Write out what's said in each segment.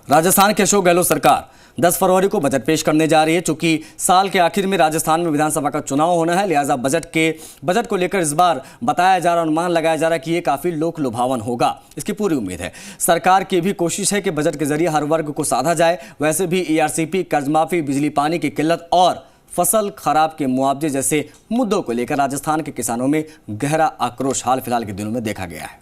राजस्थान की अशोक गहलोत सरकार 10 फरवरी को बजट पेश करने जा रही है। चूंकि साल के आखिर में राजस्थान में विधानसभा का चुनाव होना है, लिहाजा बजट को लेकर इस बार बताया जा रहा, अनुमान लगाया जा रहा है कि ये काफी लोक लुभावन होगा। इसकी पूरी उम्मीद है। सरकार की भी कोशिश है कि बजट के जरिए हर वर्ग को साधा जाए। वैसे भी ERCP, कर्ज माफी, बिजली पानी की किल्लत और फसल खराब के मुआवजे जैसे मुद्दों को लेकर राजस्थान के किसानों में गहरा आक्रोश हाल फिलहाल के दिनों में देखा गया है।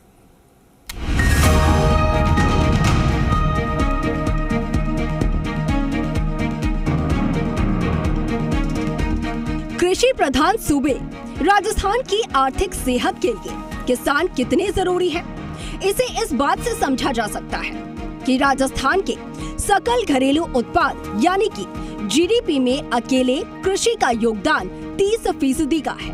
कृषि प्रधान सूबे राजस्थान की आर्थिक सेहत के लिए किसान कितने जरूरी है, इसे इस बात से समझा जा सकता है कि राजस्थान के सकल घरेलू उत्पाद यानी कि GDP में अकेले कृषि का योगदान 30% का है।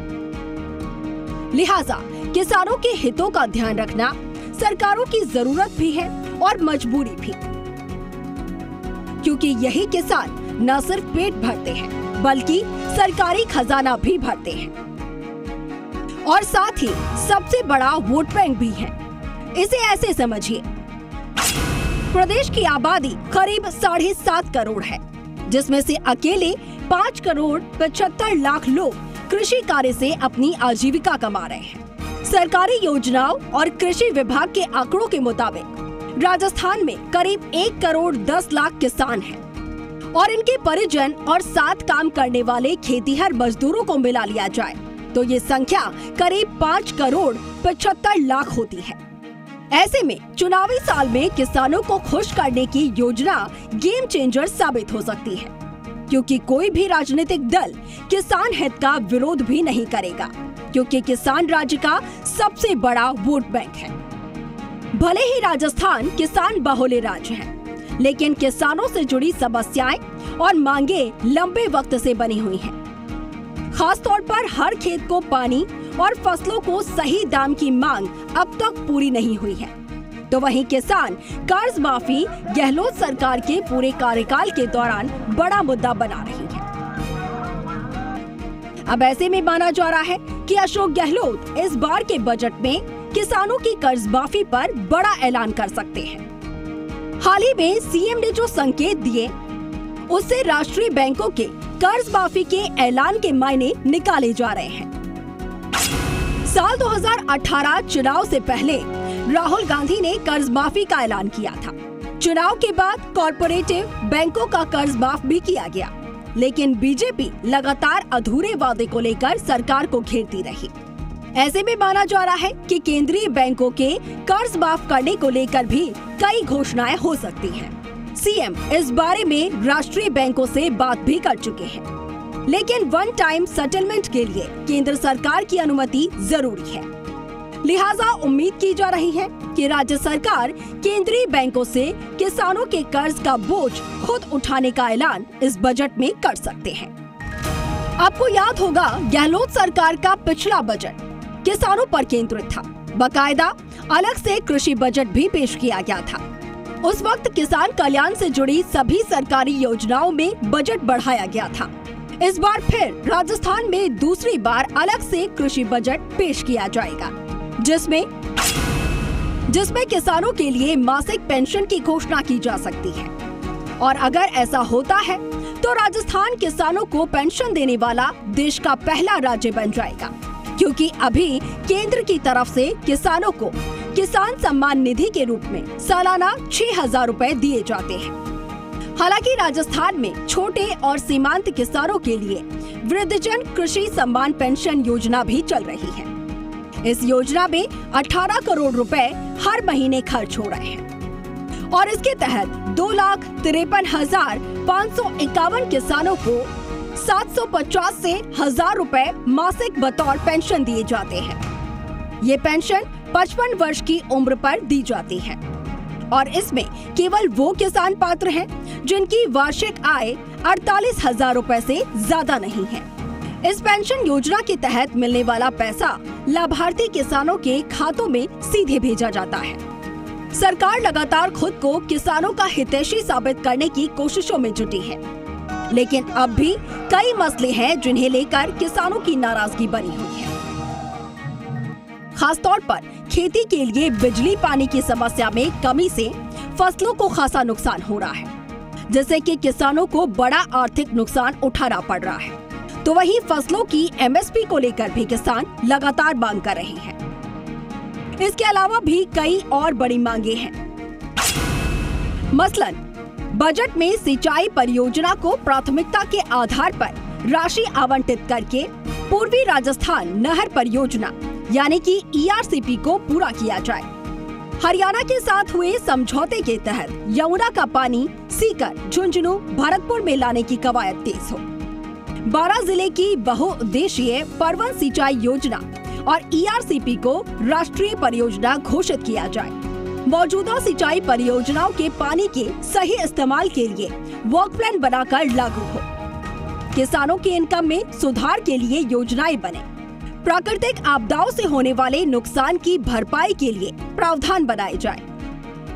लिहाजा किसानों के हितों का ध्यान रखना सरकारों की जरूरत भी है और मजबूरी भी, क्योंकि यही किसान न सिर्फ पेट भरते हैं बल्कि सरकारी खजाना भी भरते हैं और साथ ही सबसे बड़ा वोट बैंक भी है। इसे ऐसे समझिए, प्रदेश की आबादी करीब 7.5 करोड़ है, जिसमें से अकेले 5 करोड़ 75 लाख लोग कृषि कार्य से अपनी आजीविका कमा रहे हैं। सरकारी योजनाओं और कृषि विभाग के आंकड़ों के मुताबिक राजस्थान में करीब 1 करोड़ 10 लाख किसान हैं और इनके परिजन और साथ काम करने वाले खेतीहर मजदूरों को मिला लिया जाए तो ये संख्या करीब 5 करोड़ 75 लाख होती है। ऐसे में चुनावी साल में किसानों को खुश करने की योजना गेम चेंजर साबित हो सकती है, क्योंकि कोई भी राजनीतिक दल किसान हित का विरोध भी नहीं करेगा, क्योंकि किसान राज्य का सबसे बड़ा वोट बैंक है। भले ही राजस्थान किसान बहुल राज्य है, लेकिन किसानों से जुड़ी समस्याएं और मांगे लंबे वक्त से बनी हुई हैं। खास तौर पर हर खेत को पानी और फसलों को सही दाम की मांग अब तक पूरी नहीं हुई है, तो वहीं किसान कर्ज माफी गहलोत सरकार के पूरे कार्यकाल के दौरान बड़ा मुद्दा बना रही है। अब ऐसे में माना जा रहा है कि अशोक गहलोत इस बार के बजट में किसानों की कर्ज माफी पर बड़ा ऐलान कर सकते हैं। हाल ही में CM ने जो संकेत दिए, उससे राष्ट्रीय बैंकों के कर्ज माफी के ऐलान के मायने निकाले जा रहे हैं। साल 2018 चुनाव से पहले राहुल गांधी ने कर्ज माफी का ऐलान किया था। चुनाव के बाद कॉर्पोरेटिव बैंकों का कर्ज माफ भी किया गया, लेकिन बीजेपी लगातार अधूरे वादे को लेकर सरकार को घेरती रही। ऐसे में माना जा रहा है कि केंद्रीय बैंकों के कर्ज माफ करने को लेकर भी कई घोषणाएं हो सकती हैं। CM इस बारे में राष्ट्रीय बैंकों से बात भी कर चुके हैं, लेकिन वन टाइम सेटलमेंट के लिए केंद्र सरकार की अनुमति जरूरी है। लिहाजा उम्मीद की जा रही है कि राज्य सरकार केंद्रीय बैंकों से किसानों के कर्ज का बोझ खुद उठाने का ऐलान इस बजट में कर सकते हैं। आपको याद होगा, गहलोत सरकार का पिछला बजट किसानों पर केंद्रित था। बाकायदा अलग से कृषि बजट भी पेश किया गया था। उस वक्त किसान कल्याण से जुड़ी सभी सरकारी योजनाओं में बजट बढ़ाया गया था। इस बार फिर राजस्थान में दूसरी बार अलग से कृषि बजट पेश किया जाएगा, जिसमें किसानों के लिए मासिक पेंशन की घोषणा की जा सकती है। और अगर ऐसा होता है तो राजस्थान किसानों को पेंशन देने वाला देश का पहला राज्य बन जाएगा, क्योंकि अभी केंद्र की तरफ से किसानों को किसान सम्मान निधि के रूप में सालाना 6,000 रुपए दिए जाते हैं। हालांकि राजस्थान में छोटे और सीमांत किसानों के लिए वृद्धजन कृषि सम्मान पेंशन योजना भी चल रही है। इस योजना में 18 करोड़ रुपए हर महीने खर्च हो रहे हैं और इसके तहत 2,53,551 किसानों को 750 से 1,000 रुपए मासिक बतौर पेंशन दिए जाते हैं। ये पेंशन 55 वर्ष की उम्र पर दी जाती है और इसमें केवल वो किसान पात्र हैं जिनकी वार्षिक आय 48,000 रुपए से ज्यादा नहीं है। इस पेंशन योजना के तहत मिलने वाला पैसा लाभार्थी किसानों के खातों में सीधे भेजा जाता है। सरकार लगातार खुद को किसानों का हितैषी साबित करने की कोशिशों में जुटी है, लेकिन अब भी कई मसले हैं जिन्हें लेकर किसानों की नाराजगी बनी हुई है। खासतौर पर खेती के लिए बिजली पानी की समस्या में कमी से फसलों को खासा नुकसान हो रहा है, जिससे कि किसानों को बड़ा आर्थिक नुकसान उठाना पड़ रहा है। तो वहीं फसलों की एमएसपी को लेकर भी किसान लगातार मांग कर रहे हैं। इसके अलावा भी कई और बड़ी मांगे हैं। मसलन बजट में सिंचाई परियोजना को प्राथमिकता के आधार पर राशि आवंटित करके पूर्वी राजस्थान नहर परियोजना यानी कि ERCP को पूरा किया जाए। हरियाणा के साथ हुए समझौते के तहत यमुना का पानी सीकर, झुंझुनू, भरतपुर में लाने की कवायद तेज हो। 12 जिले की बहुउद्देशीय परवन सिंचाई योजना और ERCP को राष्ट्रीय परियोजना घोषित किया जाए। मौजूदा सिंचाई परियोजनाओं के पानी के सही इस्तेमाल के लिए वर्क प्लान बनाकर लागू हो। किसानों की इनकम में सुधार के लिए योजनाएं बने। प्राकृतिक आपदाओं से होने वाले नुकसान की भरपाई के लिए प्रावधान बनाए जाए।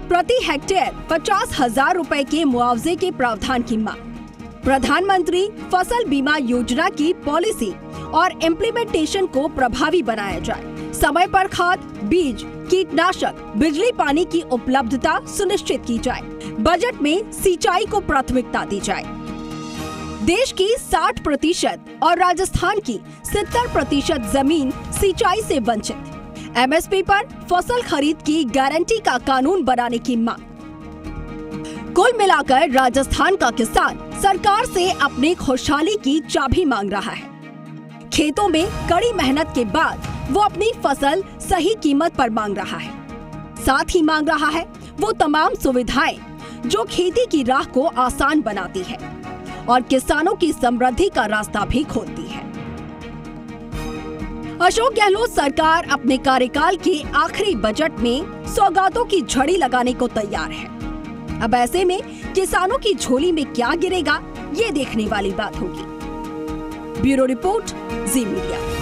प्रति हेक्टेयर 50,000 रुपए के मुआवजे के प्रावधान की मांग। प्रधानमंत्री फसल बीमा योजना की पॉलिसी और इम्प्लीमेंटेशन को प्रभावी बनाया जाए। समय पर खाद, बीज, कीटनाशक, बिजली, पानी की उपलब्धता सुनिश्चित की जाए। बजट में सिंचाई को प्राथमिकता दी जाए। देश की 60% और राजस्थान की 70% जमीन सिंचाई से वंचित। एमएसपी पर फसल खरीद की गारंटी का कानून बनाने की मांग। कुल मिलाकर राजस्थान का किसान सरकार से अपनी खुशहाली की चाबी मांग रहा है। खेतों में कड़ी मेहनत के बाद वो अपनी फसल सही कीमत पर मांग रहा है। साथ ही मांग रहा है वो तमाम सुविधाएं जो खेती की राह को आसान बनाती है और किसानों की समृद्धि का रास्ता भी खोलती है। अशोक गहलोत सरकार अपने कार्यकाल के आखिरी बजट में सौगातों की झड़ी लगाने को तैयार है। अब ऐसे में किसानों की झोली में क्या गिरेगा, ये देखने वाली बात होगी। ब्यूरो रिपोर्ट, जी मीडिया।